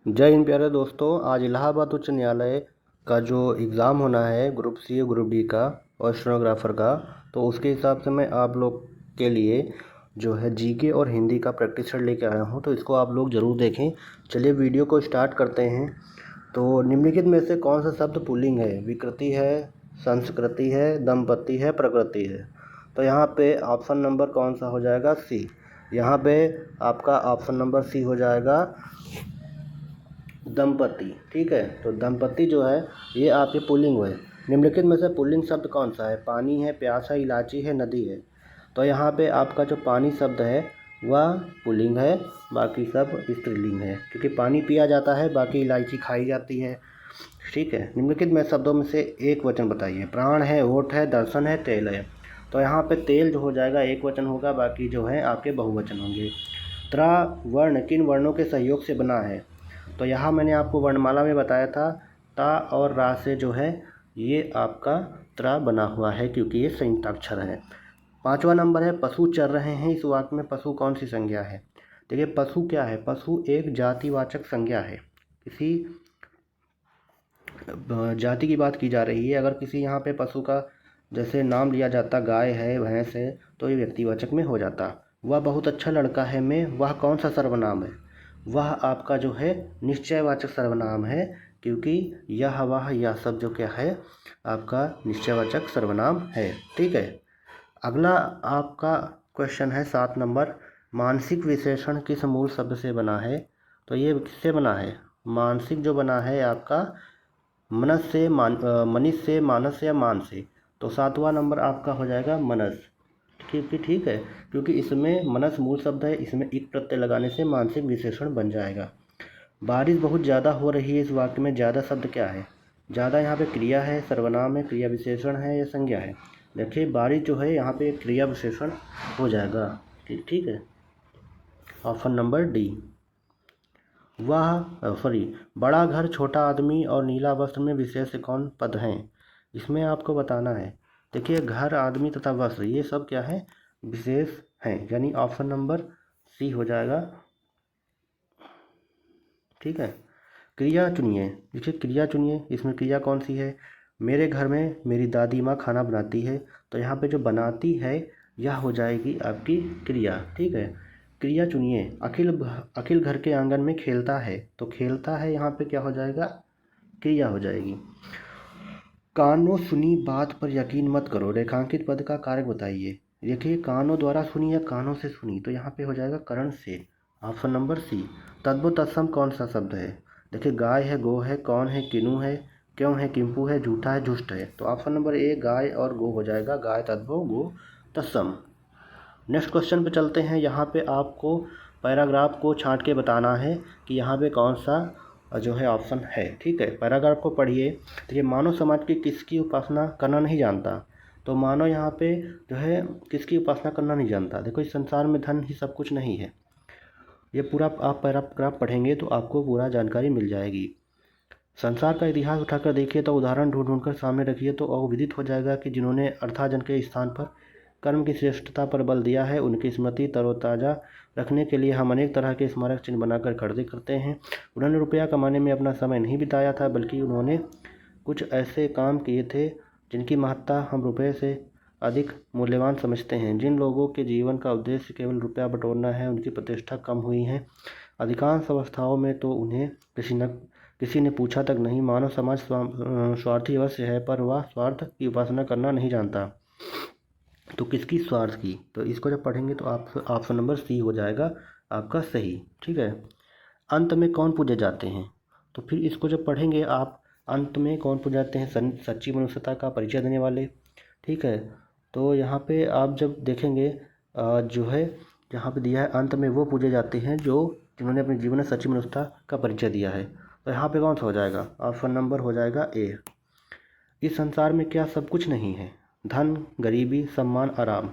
जय हिंद प्यारे दोस्तों। आज इलाहाबाद उच्च न्यायालय का जो एग्ज़ाम होना है ग्रुप सी और ग्रुप डी का और स्टेनोग्राफर का, तो उसके हिसाब से मैं आप लोग के लिए जो है जीके और हिंदी का प्रैक्टिस सेट लेके आया हूँ, तो इसको आप लोग ज़रूर देखें। चलिए वीडियो को स्टार्ट करते हैं। तो निम्नलिखित में से कौन सा शब्द पुल्लिंग है? विकृति है, संस्कृति है, दंपति है, प्रकृति है। तो यहाँ पे ऑप्शन नंबर कौन सा हो जाएगा? सी। यहाँ पे आपका ऑप्शन नंबर सी हो जाएगा, दंपति। ठीक है, तो दंपति जो है ये आपके पुल्लिंग है। निम्नलिखित में से पुल्लिंग शब्द कौन सा है? पानी है, प्यास है, इलायची है, नदी है। तो यहाँ पे आपका जो पानी शब्द है वह पुल्लिंग है, बाकी सब स्त्रीलिंग है, क्योंकि पानी पिया जाता है, बाकी इलायची खाई जाती है। ठीक है, निम्नलिखित में शब्दों में से एक वचन बताइए। प्राण है, ओट है, दर्शन है, तेल है। तो यहाँ पे तेल जो हो जाएगा एक वचन होगा, बाकी जो है आपके बहुवचन होंगे। त्रा वर्ण किन वर्णों के सहयोग से बना है? तो यहाँ मैंने आपको वर्णमाला में बताया था, ता और रा से जो है ये आपका त्रा बना हुआ है, क्योंकि ये संयुक्ताक्षर है। 5वां नंबर है, पशु चर रहे हैं। इस वाक्य में पशु कौन सी संज्ञा है? देखिए पशु क्या है? पशु एक जातिवाचक संज्ञा है। किसी जाति की बात की जा रही है। अगर किसी यहाँ पे पशु का जैसे नाम लिया जाता, गाय है, भैंस है, तो ये व्यक्तिवाचक में हो जाता। वह बहुत अच्छा लड़का है में वह कौन सा सर्वनाम है? वह आपका जो है निश्चयवाचक सर्वनाम है, क्योंकि यह वह यह सब जो क्या है आपका निश्चयवाचक सर्वनाम है। ठीक है, अगला आपका क्वेश्चन है 7 नंबर। मानसिक विशेषण किस मूल शब्द से बना है? तो ये किससे बना है? मानसिक जो बना है आपका मनस से मनीष से, मानस या मान से। तो 7वां नंबर आपका हो जाएगा मनस। ठीक है, क्योंकि इसमें मनस मूल शब्द है, इसमें एक प्रत्यय लगाने से मानसिक विशेषण बन जाएगा। बारिश बहुत ज़्यादा हो रही है। इस वाक्य में ज़्यादा शब्द क्या है? ज़्यादा यहाँ पे क्रिया है, सर्वनाम है, क्रिया विशेषण है या संज्ञा है? देखिए बारिश जो है यहाँ पे क्रिया विशेषण हो जाएगा। ठीक है, ऑप्शन नंबर डी। बड़ा घर, छोटा आदमी और नीला वस्त्र में विशेष कौन पद हैं? इसमें आपको बताना है। देखिए घर, आदमी तथा वस्त्र ये सब क्या है? विशेष हैं, यानी ऑप्शन नंबर सी हो जाएगा। ठीक है, क्रिया चुनिए। देखिए क्रिया चुनिए, इसमें क्रिया कौन सी है? मेरे घर में मेरी दादी माँ खाना बनाती है। तो यहाँ पे जो बनाती है यह हो जाएगी आपकी क्रिया। ठीक है, क्रिया चुनिए। अखिल घर के आंगन में खेलता है। तो खेलता है यहाँ पे क्या हो जाएगा? क्रिया हो जाएगी। कानों सुनी बात पर यकीन मत करो। रेखांकित पद का कारक बताइए। देखिए कानों द्वारा सुनी या कानों से सुनी, तो यहाँ पे हो जाएगा करण से, ऑप्शन नंबर सी। तद्भुत तत्सम कौन सा शब्द है? देखिए गाय है, गो है, कौन है, किनु है, क्यों है, किंपु है, झूठा है, जुष्ट है। तो ऑप्शन नंबर ए गाय और गो हो जाएगा। गाय तद्भव, गो तत्सम। नेक्स्ट क्वेश्चन पे चलते हैं। यहाँ पे आपको पैराग्राफ को छांट के बताना है कि यहाँ पे कौन सा जो है ऑप्शन है। ठीक है, पैराग्राफ को पढ़िए। तो ये मानव समाज की किसकी उपासना करना नहीं जानता? तो मानव यहाँ पे जो है किसकी उपासना करना नहीं जानता? देखो इस संसार में धन ही सब कुछ नहीं है। ये पूरा आप पैराग्राफ पढ़ेंगे तो आपको पूरा जानकारी मिल जाएगी। संसार का इतिहास उठाकर देखिए तो उदाहरण ढूंढ ढूंढ कर सामने रखिए तो अवविदित हो जाएगा कि जिन्होंने अर्थार्जन के स्थान पर कर्म की श्रेष्ठता पर बल दिया है, उनकी स्मृति तरोताज़ा रखने के लिए हम अनेक तरह के स्मारक चिन्ह बनाकर खड़े करते हैं। उन्होंने रुपया कमाने में अपना समय नहीं बिताया था, बल्कि उन्होंने कुछ ऐसे काम किए थे जिनकी महत्ता हम रुपये से अधिक मूल्यवान समझते हैं। जिन लोगों के जीवन का उद्देश्य केवल रुपया बटोरना है, उनकी प्रतिष्ठा कम हुई है। अधिकांश अवस्थाओं में तो उन्हें किसी ने पूछा तक नहीं। मानव समाज स्वार्थी अवश्य है, पर वह स्वार्थ की उपासना करना नहीं जानता। तो किसकी? स्वार्थ की। तो इसको जब पढ़ेंगे तो आप ऑप्शन नंबर सी हो जाएगा आपका सही। ठीक है, अंत में कौन पूजे जाते हैं? तो फिर इसको जब पढ़ेंगे आप, अंत में कौन पूजे जाते हैं? सच्ची मनुष्यता का परिचय देने वाले। ठीक है, तो यहाँ पे आप जब देखेंगे जो है यहाँ पे दिया है अंत में वो पूजे जाते हैं जिन्होंने अपने जीवन में सच्ची मनुष्यता का परिचय दिया है। तो यहाँ पे कौन सा हो जाएगा? ऑप्शन नंबर हो जाएगा ए। इस संसार में क्या सब कुछ नहीं है? धन, गरीबी, सम्मान, आराम।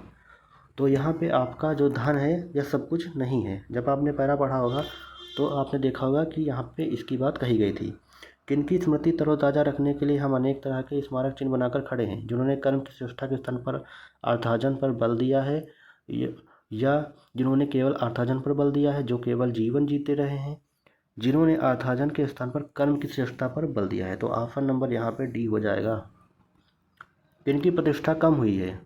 तो यहाँ पे आपका जो धन है यह सब कुछ नहीं है। जब आपने पैरा पढ़ा होगा तो आपने देखा होगा कि यहाँ पे इसकी बात कही गई थी। किनकी स्मृति तरोताज़ा रखने के लिए हम अनेक तरह के स्मारक चिन्ह बनाकर खड़े हैं? जिन्होंने कर्म की श्रेष्ठता के स्थान पर अर्थार्जन पर बल दिया है, या जिन्होंने केवल अर्थार्जन पर बल दिया है, जो केवल जीवन जीते रहे हैं, जिन्होंने अर्थार्जन के स्थान पर कर्म की श्रेष्ठता पर बल दिया है। तो ऑप्शन नंबर यहाँ पे डी हो जाएगा। जिनकी प्रतिष्ठा कम हुई है,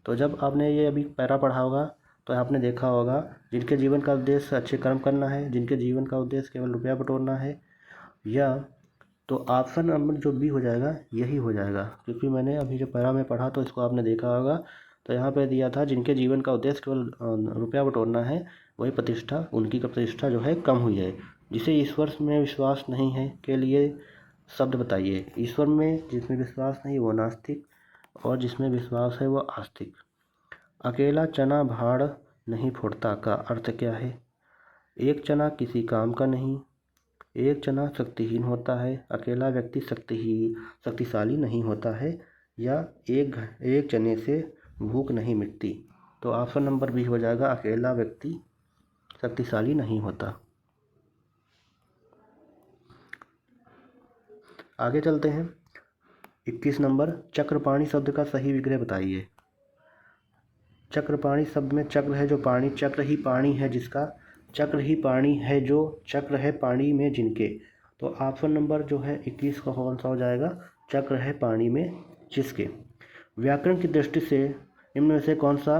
तो जब आपने ये अभी पैरा पढ़ा होगा तो आपने देखा होगा जिनके जीवन का उद्देश्य अच्छे कर्म करना है, जिनके जीवन का उद्देश्य केवल रुपया बटोरना है, या तो ऑप्शन नंबर जो बी हो जाएगा यही हो जाएगा। क्योंकि मैंने अभी जो पैरा में पढ़ा तो इसको आपने देखा होगा, तो यहाँ पे दिया था जिनके जीवन का उद्देश्य केवल रुपया बटोरना है, वही प्रतिष्ठा उनकी प्रतिष्ठा जो है कम हुई है। जिसे ईश्वर में विश्वास नहीं है के लिए शब्द बताइए। ईश्वर में जिसमें विश्वास नहीं वो नास्तिक, और जिसमें विश्वास है वो आस्तिक। अकेला चना भाड़ नहीं फोड़ता का अर्थ क्या है? एक चना किसी काम का नहीं, एक चना शक्तिहीन होता है, अकेला व्यक्ति शक्तिशाली नहीं होता है, या एक चने से भूख नहीं मिटती। तो ऑप्शन नंबर बी हो जाएगा, अकेला व्यक्ति शक्तिशाली नहीं होता। आगे चलते हैं। 21 नंबर, चक्रपाणी शब्द का सही विग्रह बताइए। चक्रपाणी शब्द में चक्र है जो पानी, चक्र ही पानी है जिसका, चक्र ही पानी है जो, चक्र है पानी में जिनके। तो ऑप्शन नंबर जो है 21 का कौन सा हो जाएगा? चक्र है पानी में जिसके। व्याकरण की दृष्टि से इनमें से कौन सा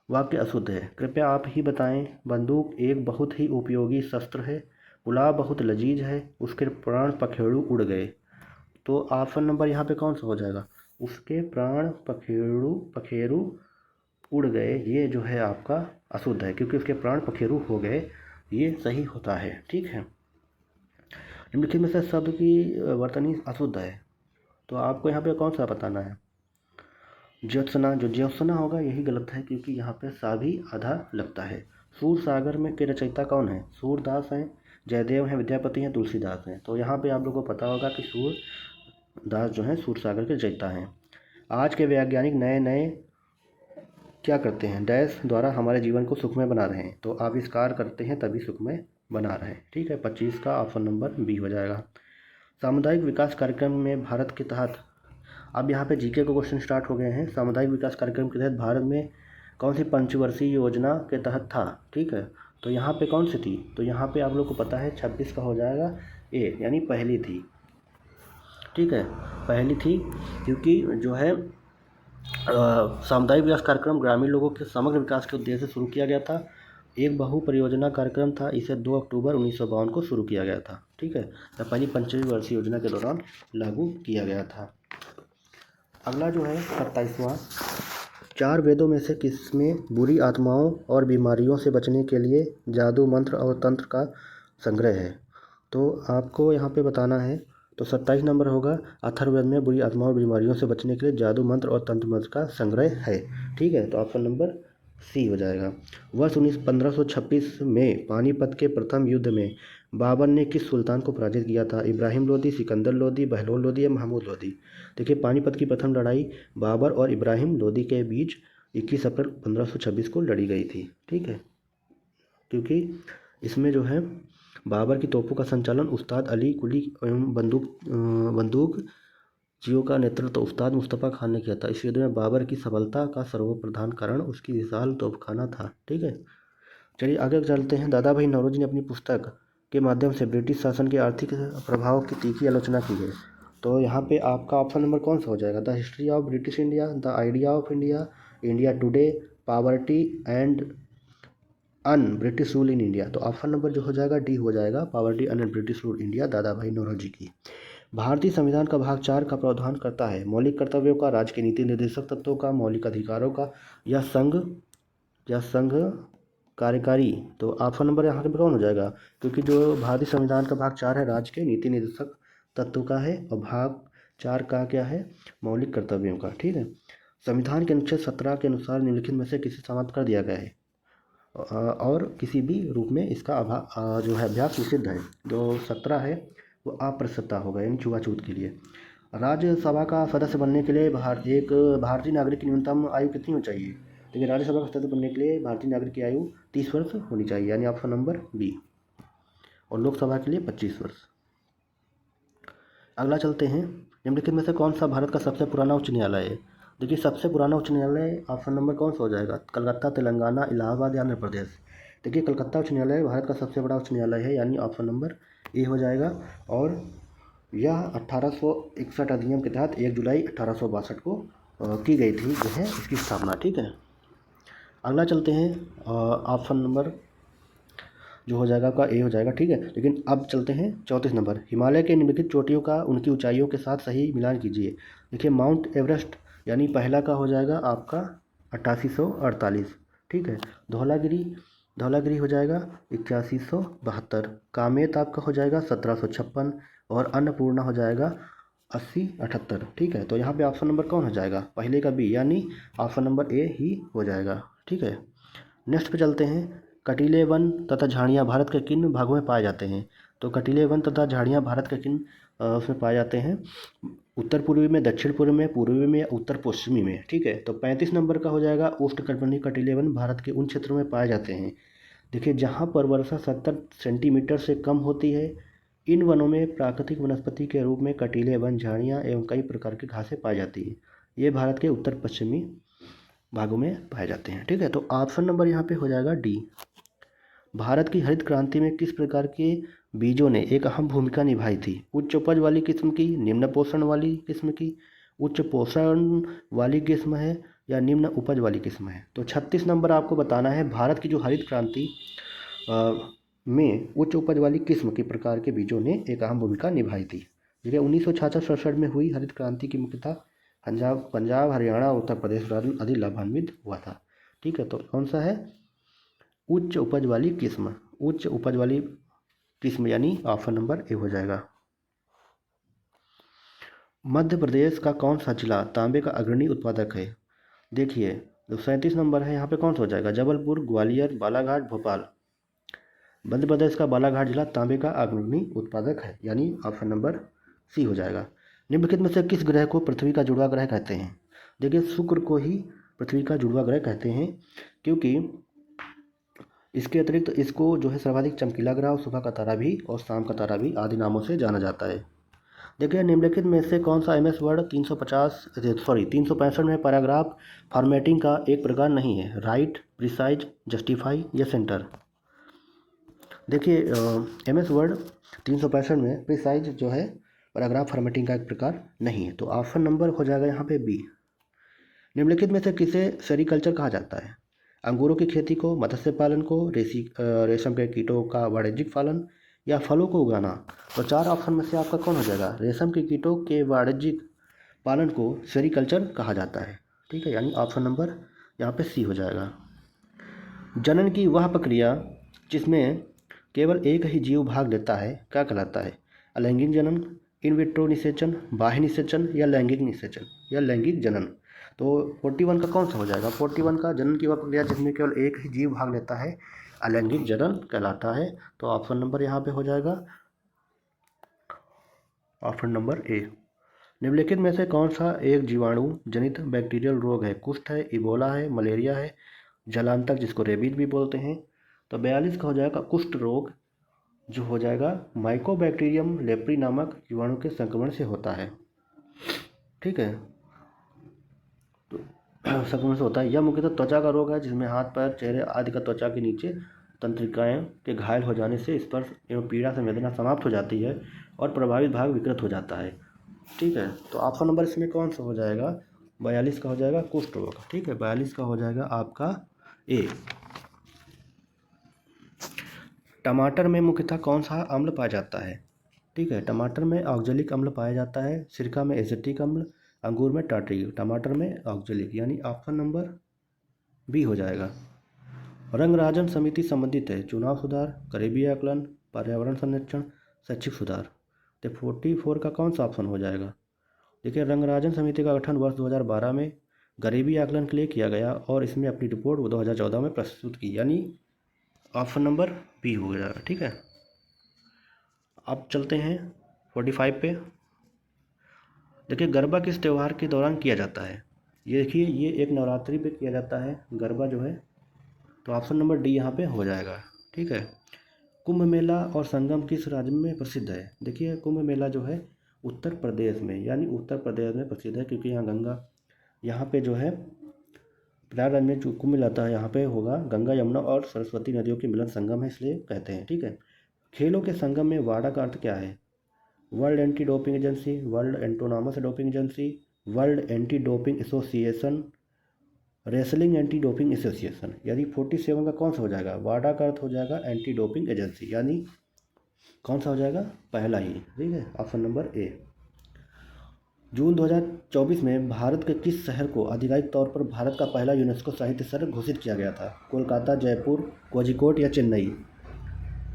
वाक्य अशुद्ध है? कृपया आप ही बताएं। बंदूक एक बहुत ही उपयोगी शस्त्र है, पुलाव बहुत लजीज है, उसके प्राण पखेरु उड़ गए। तो ऑप्शन नंबर यहाँ पे कौन सा हो जाएगा? उसके प्राण पखेरु उड़ गए, ये जो है आपका अशुद्ध है, क्योंकि उसके प्राण पखेरु हो गए, ये सही होता है। ठीक है। निम्नलिखित में से शब्द की वर्तनी अशुद्ध है, तो आपको यहाँ पे कौन सा बताना है? ज्योत्सना, जो ज्योत्सना होगा यही गलत है, क्योंकि यहाँ पे सा भी आधा लगता है। सूर सागर में के रचयिता कौन है? सूरदास हैं, जयदेव हैं, विद्यापति हैं, तुलसीदास हैं। तो यहाँ पे आप लोगों को पता होगा कि सूरदास जो हैं सूर सागर के रचयिता हैं। आज के वैज्ञानिक नए नए क्या करते हैं? डैश द्वारा हमारे जीवन को सुखमय बना रहे हैं। तो आविष्कार करते हैं तभी सुखमय बना रहे हैं। ठीक है, 25 का ऑप्शन नंबर बी हो जाएगा। सामुदायिक विकास कार्यक्रम में भारत के तहत, अब यहाँ पे जीके के क्वेश्चन स्टार्ट हो गए हैं। सामुदायिक विकास कार्यक्रम के तहत भारत में कौन सी पंचवर्षीय योजना के तहत था? ठीक है, तो यहाँ पे कौन सी थी? तो यहाँ पे आप लोग को पता है 26 का हो जाएगा ए, यानी पहली थी। ठीक है, पहली थी, क्योंकि जो है सामुदायिक विकास कार्यक्रम ग्रामीण लोगों के समग्र विकास के उद्देश्य से शुरू किया गया था। एक बहु परियोजना कार्यक्रम था, इसे 2 अक्टूबर 1952 को शुरू किया गया था। ठीक है, यह पहली पंचवर्षीय योजना के दौरान लागू किया गया था। अगला जो है 27वां, 4 वेदों में से किसमें बुरी आत्माओं और बीमारियों से बचने के लिए जादू मंत्र और तंत्र का संग्रह है? तो आपको यहाँ पे बताना है। तो 27 नंबर होगा, अथर्ववेद में बुरी आत्माओं और बीमारियों से बचने के लिए जादू मंत्र और तंत्र मंत्र का संग्रह है। ठीक है, तो ऑप्शन नंबर सी हो जाएगा। वर्ष 1526 में पानीपत के प्रथम युद्ध में बाबर ने किस सुल्तान को पराजित किया था? इब्राहिम लोदी, सिकंदर लोदी, बहलोल लोदी या महमूद लोदी? देखिए, पानीपत की प्रथम लड़ाई बाबर और इब्राहिम लोदी के बीच 21 अप्रैल 1526 को लड़ी गई थी। ठीक है, क्योंकि इसमें जो है बाबर की तोपों का संचालन उस्ताद अली कुली एवं बंदूक जियो का नेतृत्व उस्ताद मुस्तफ़ा खान ने किया था। इस युद्ध में बाबर की सफलता का सर्वप्रधान कारण उसकी विशाल तोपखाना था। ठीक है, चलिए आगे चलते हैं। दादा भाई नौरोजी ने अपनी पुस्तक के माध्यम से ब्रिटिश शासन के आर्थिक प्रभाव की तीखी आलोचना की है। तो यहाँ पे आपका ऑप्शन नंबर कौन सा हो जाएगा? The history of British India, the idea of India, India today, poverty and un British rule in India. तो ऑप्शन नंबर जो हो जाएगा डी हो जाएगा, poverty un British rule India, दादा भाई नौरोजी की। भारतीय संविधान का भाग 4 का प्रावधान करता है? मौलिक कर्तव्यों का, राज्य के नीति निर्देशक तत्वों का, मौलिक अधिकारों का, या संघ कार्यकारी। तो ऑप्शन नंबर यहाँ पे कौन हो जाएगा? क्योंकि जो भारतीय संविधान का भाग 4 है राज्य के नीति निर्देशक तत्व का है, और भाग 4 का क्या है? मौलिक कर्तव्यों का। ठीक है, संविधान के अनुच्छेद 17 के अनुसार निम्नलिखित में से किसे समाप्त कर दिया गया है और किसी भी रूप में इसका जो है अभ्यास निषिद्ध है? जो 17 है वो अप्रस्तुतता होगा, यानी छुआछूत के लिए। राज्यसभा का सदस्य बनने के लिए एक भारतीय नागरिक की न्यूनतम आयु कितनी होनी चाहिए? देखिए, राज्यसभा का सदस्य बनने के लिए भारतीय नागरिक की आयु 30 वर्ष होनी चाहिए, यानी ऑप्शन नंबर बी, और लोकसभा के लिए 25 वर्ष। अगला चलते हैं। निम्नलिखित में से कौन सा भारत का सबसे पुराना उच्च न्यायालय है? देखिए, सबसे पुराना उच्च न्यायालय ऑप्शन नंबर कौन सा हो जाएगा? कलकत्ता, तेलंगाना, इलाहाबाद या आंध्र प्रदेश? देखिए कलकत्ता उच्च न्यायालय भारत का सबसे बड़ा उच्च न्यायालय है, यानी ऑप्शन नंबर ए हो जाएगा। और यह 1861 अधिनियम के तहत 1 जुलाई 1862 को की गई थी जो है इसकी स्थापना। ठीक है, अगला चलते हैं ऑप्शन नंबर जो हो जाएगा आपका ए हो जाएगा। ठीक है, लेकिन अब चलते हैं 34 नंबर, हिमालय के निम्नलिखित चोटियों का उनकी ऊंचाइयों के साथ सही मिलान कीजिए। देखिए माउंट एवरेस्ट यानी पहला का हो जाएगा आपका 8848। ठीक है, धौलागिरी धौलागिरी हो जाएगा 8172, कामेत आपका हो जाएगा 1756 और अन्नपूर्णा हो जाएगा 8078। ठीक है, तो यहाँ पे ऑप्शन नंबर कौन हो जाएगा, पहले का बी यानी ऑप्शन नंबर ए ही हो जाएगा। ठीक है, नेक्स्ट पे चलते हैं, कटीले वन तथा झाड़ियाँ भारत के किन भागों में पाए जाते हैं। तो कटीले वन तथा झाड़ियाँ भारत के किन उसमें पाए जाते हैं, उत्तर पूर्वी में, दक्षिण पूर्व में, पूर्वी में या उत्तर पश्चिमी में। ठीक है, तो 35 नंबर का हो जाएगा उष्णकटिबंधीय कटीले वन भारत के उन क्षेत्रों में पाए जाते हैं, देखिए जहाँ पर वर्षा 70 सेंटीमीटर से कम होती है। इन वनों में प्राकृतिक वनस्पति के रूप में कटीले वन, झाड़ियाँ एवं कई प्रकार की घासें पाई जाती हैं। ये भारत के उत्तर पश्चिमी भागों में पाए जाते हैं। ठीक है, तो ऑप्शन नंबर यहाँ पे हो जाएगा डी। भारत की हरित क्रांति में किस प्रकार के बीजों ने एक अहम भूमिका निभाई थी, उच्च उपज वाली किस्म की, निम्न पोषण वाली किस्म की, उच्च पोषण वाली किस्म है या निम्न उपज वाली किस्म है। तो 36 नंबर आपको बताना है, भारत की जो हरित क्रांति में उच्च उपज वाली किस्म के प्रकार के बीजों ने एक अहम भूमिका निभाई थी। देखिए 1966-67 में हुई हरित क्रांति की मुख्यतः पंजाब, हरियाणा और उत्तर प्रदेश अधिक लाभान्वित हुआ था। ठीक है, तो कौन सा है, उच्च उपज वाली किस्म, उच्च उपज वाली किस्म यानी ऑप्शन नंबर ए हो जाएगा। मध्य प्रदेश का कौन सा जिला तांबे का अग्रणी उत्पादक है। देखिए जो 37 नंबर है यहाँ पे कौन सा हो जाएगा, जबलपुर, ग्वालियर, बालाघाट, भोपाल। मध्य प्रदेश का बालाघाट जिला तांबे का अग्रणी उत्पादक है, यानी ऑप्शन नंबर सी हो जाएगा। निम्नलिखित में से किस ग्रह को पृथ्वी का जुड़वा ग्रह कहते हैं। देखिए शुक्र को ही पृथ्वी का जुड़वा ग्रह कहते हैं, क्योंकि इसके अतिरिक्त इसको जो है सर्वाधिक चमकीला ग्रह, सुबह का तारा भी और शाम का तारा भी आदि नामों से जाना जाता है। देखिए निम्नलिखित में से कौन सा MS वर्ड 365 में पैराग्राफ फॉर्मेटिंग का एक प्रकार नहीं है, राइट, प्रिसाइज, जस्टिफाई या सेंटर। देखिए MS वर्ड 365 में प्रिसाइज जो है पैराग्राफ फॉर्मेटिंग का एक प्रकार नहीं है, तो ऑप्शन नंबर हो जाएगा यहाँ पे बी। निम्नलिखित में से किसे सेरीकल्चर कहा जाता है, अंगूरों की खेती को, मत्स्य पालन को, रेशम के कीटों का वाणिज्यिक पालन या फलों को उगाना। तो 4 ऑप्शन में से आपका कौन हो जाएगा, रेशम के कीटों के वाणिज्यिक पालन को सेरीकल्चर कहा जाता है। ठीक है, यानी ऑप्शन नंबर यहाँ पे सी हो जाएगा। जनन की वह प्रक्रिया जिसमें केवल एक ही जीव भाग लेता है क्या कहलाता है, अलैंगिक जनन, इन विट्रो निषेचन, बाह्य निषेचन या लैंगिक निषेचन या लैंगिक जनन। तो 41 का कौन सा हो जाएगा, 41 का जनन की वह प्रक्रिया जिसमें केवल एक ही जीव भाग लेता है अलैंगिक जनन कहलाता है। तो ऑप्शन नंबर यहाँ पे हो जाएगा ऑप्शन नंबर ए। निम्नलिखित में से कौन सा एक जीवाणु जनित बैक्टीरियल रोग है, कुष्ठ है, इबोला है, मलेरिया है, जलांतक जिसको रेबीज भी बोलते हैं। तो 42 का हो जाएगा कुष्ठ रोग, जो हो जाएगा माइकोबैक्टीरियम लेप्री नामक जीवाणु के संक्रमण से होता है। ठीक है, तो संक्रमण से होता है। यह मुख्यतः त्वचा का रोग है जिसमें हाथ, पैर, चेहरे आदि का त्वचा के नीचे तंत्रिकाएं के घायल हो जाने से स्पर्श एवं पीड़ा संवेदना समाप्त हो जाती है और प्रभावित भाग विकृत हो जाता है। ठीक है, तो ऑप्शन नंबर इसमें कौन सा हो जाएगा, 42 का हो जाएगा कुष्ठ रोग। ठीक है, 42 का हो जाएगा आपका ए। टमाटर में मुख्यतः कौन सा अम्ल पाया जाता है। ठीक है, टमाटर में ऑक्जेलिक अम्ल पाया जाता है, सिरका में एसिटिक अम्ल, अंगूर में टार्ट्रिक, टमाटर में ऑक्जेलिक, यानी ऑप्शन नंबर बी हो जाएगा। रंगराजन समिति संबंधित है चुनाव सुधार, गरीबी आकलन, पर्यावरण संरक्षण, शैक्षिक सुधार। तो 44 का कौन सा ऑप्शन हो जाएगा। देखिए रंगराजन समिति का गठन वर्ष 2012 में गरीबी आकलन के लिए किया गया और इसमें अपनी रिपोर्ट 2014 में प्रस्तुत की, यानी ऑप्शन नंबर बी हो जाएगा। ठीक है, अब चलते हैं 45 पे। देखिए गरबा किस त्यौहार के दौरान किया जाता है। ये देखिए ये एक नवरात्रि पे किया जाता है गरबा जो है, तो ऑप्शन नंबर डी यहाँ पे हो जाएगा। ठीक है, कुंभ मेला और संगम किस राज्य में प्रसिद्ध है। देखिए कुंभ मेला जो है उत्तर प्रदेश में, यानी उत्तर प्रदेश में प्रसिद्ध है, क्योंकि यहाँ गंगा यहाँ पे जो है प्रयागराज में जो कुंभ मेला आता है यहाँ पे होगा गंगा यमुना और सरस्वती नदियों के मिलन संगम है, इसलिए कहते हैं। ठीक है। खेलों के संगम में वाडा का अर्थ क्या है? World anti doping agency, world autonomous doping agency, world anti doping association, wrestling anti doping association. यानी 47 का कौन सा हो जाएगा? वाडा का अर्थ हो जाएगा एंटी डोपिंग एजेंसी, यानी कौन सा हो जाएगा? पहला ही। ठीक है, ऑप्शन नंबर ए। जून 2024 में भारत के किस शहर को आधिकारिक तौर पर भारत का पहला यूनेस्को साहित्य शहर घोषित किया गया था? कोलकाता, जयपुर, कोझिकोड या चेन्नई?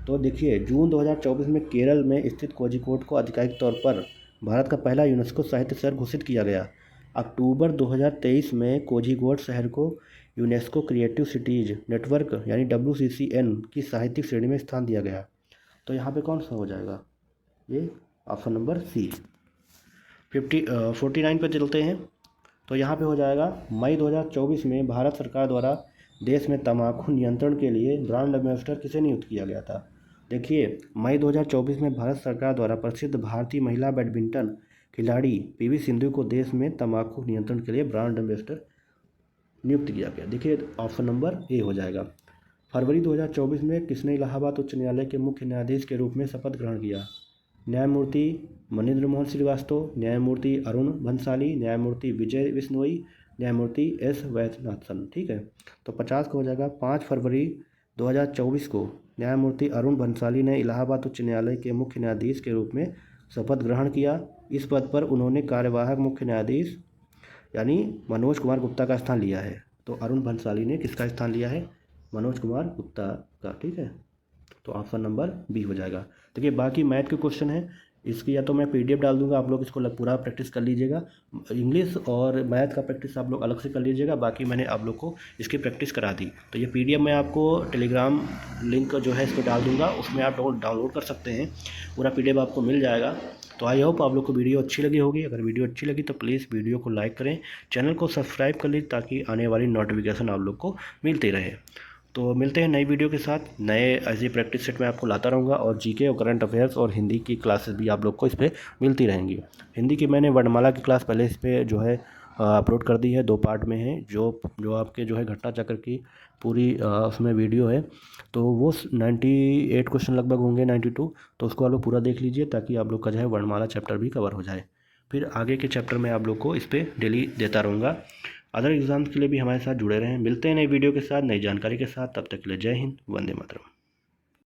तो देखिए, जून 2024 में केरल में स्थित कोझिकोड को आधिकारिक तौर पर भारत का पहला यूनेस्को साहित्य शहर घोषित किया गया। अक्टूबर 2023 में कोझिकोड शहर को यूनेस्को क्रिएटिव सिटीज़ नेटवर्क यानी WCCN की साहित्यिक श्रेणी में स्थान दिया गया। तो यहाँ पे कौन सा हो जाएगा? ये ऑप्शन नंबर सी। 49 पे चलते हैं। तो यहाँ पे हो जाएगा मई 2024 में भारत सरकार द्वारा देश में तम्बाकू नियंत्रण के लिए ब्रांड एम्बेसडर किसे नियुक्त किया गया था? देखिए, मई 2024 में भारत सरकार द्वारा प्रसिद्ध भारतीय महिला बैडमिंटन खिलाड़ी PV सिंधु को देश में तम्बाकू नियंत्रण के लिए ब्रांड एम्बेसडर नियुक्त किया गया। देखिए, ऑप्शन नंबर ए हो जाएगा। फरवरी 2024 में किसने इलाहाबाद उच्च न्यायालय के मुख्य न्यायाधीश के रूप में शपथ ग्रहण किया? न्यायमूर्ति मनिंद्र मोहन श्रीवास्तव, न्यायमूर्ति अरुण भंसाली, न्यायमूर्ति विजय बिश्नोई, न्यायमूर्ति S वैद्यनाथन। ठीक है, तो 50 का हो जाएगा। 5 फरवरी 2024 को न्यायमूर्ति अरुण भंसाली ने इलाहाबाद उच्च न्यायालय के मुख्य न्यायाधीश के रूप में शपथ ग्रहण किया। इस पद पर उन्होंने कार्यवाहक मुख्य न्यायाधीश यानी मनोज कुमार गुप्ता का स्थान लिया है। तो अरुण भंसाली ने किसका स्थान लिया है? मनोज कुमार गुप्ता का। ठीक है, तो ऑप्शन नंबर बी हो जाएगा। देखिए, बाकी मैथ के क्वेश्चन है, इसकी या तो मैं PDF डाल दूंगा, आप लोग इसको पूरा प्रैक्टिस कर लीजिएगा। इंग्लिश और मैथ का प्रैक्टिस आप लोग अलग से कर लीजिएगा, बाकी मैंने आप लोग को इसकी प्रैक्टिस करा दी। तो ये PDF मैं आपको टेलीग्राम लिंक जो है इस पर डाल दूंगा, उसमें आप डाउनलोड कर सकते हैं, पूरा PDF आपको मिल जाएगा। तो आई होप आप लोग को वीडियो अच्छी लगी होगी। अगर वीडियो अच्छी लगी तो प्लीज़ वीडियो को लाइक करें, चैनल को सब्सक्राइब कर लीजिए ताकि आने वाली नोटिफिकेशन आप लोग को मिलती रहे। तो मिलते हैं नई वीडियो के साथ, नए ऐसे प्रैक्टिस सेट में आपको लाता रहूँगा, और GK और करंट अफेयर्स और हिंदी की क्लासेस भी आप लोग को इस पर मिलती रहेंगी। हिंदी की मैंने वर्णमाला की क्लास पहले इस पर जो है अपलोड कर दी है, 2 पार्ट में है, जो आपके जो है घटना चक्र की पूरी उसमें वीडियो है। तो वो 98 क्वेश्चन लगभग होंगे, 92। तो उसको आप लोग पूरा देख लीजिए ताकि आप लोग का जो है वर्णमाला चैप्टर भी कवर हो जाए। फिर आगे के चैप्टर में आप लोग को इस पर डेली देता रहूँगा। अदर एग्जाम्स के लिए भी हमारे साथ जुड़े रहें। मिलते हैं नई वीडियो के साथ, नई जानकारी के साथ। तब तक के लिए जय हिंद, वंदे मातरम।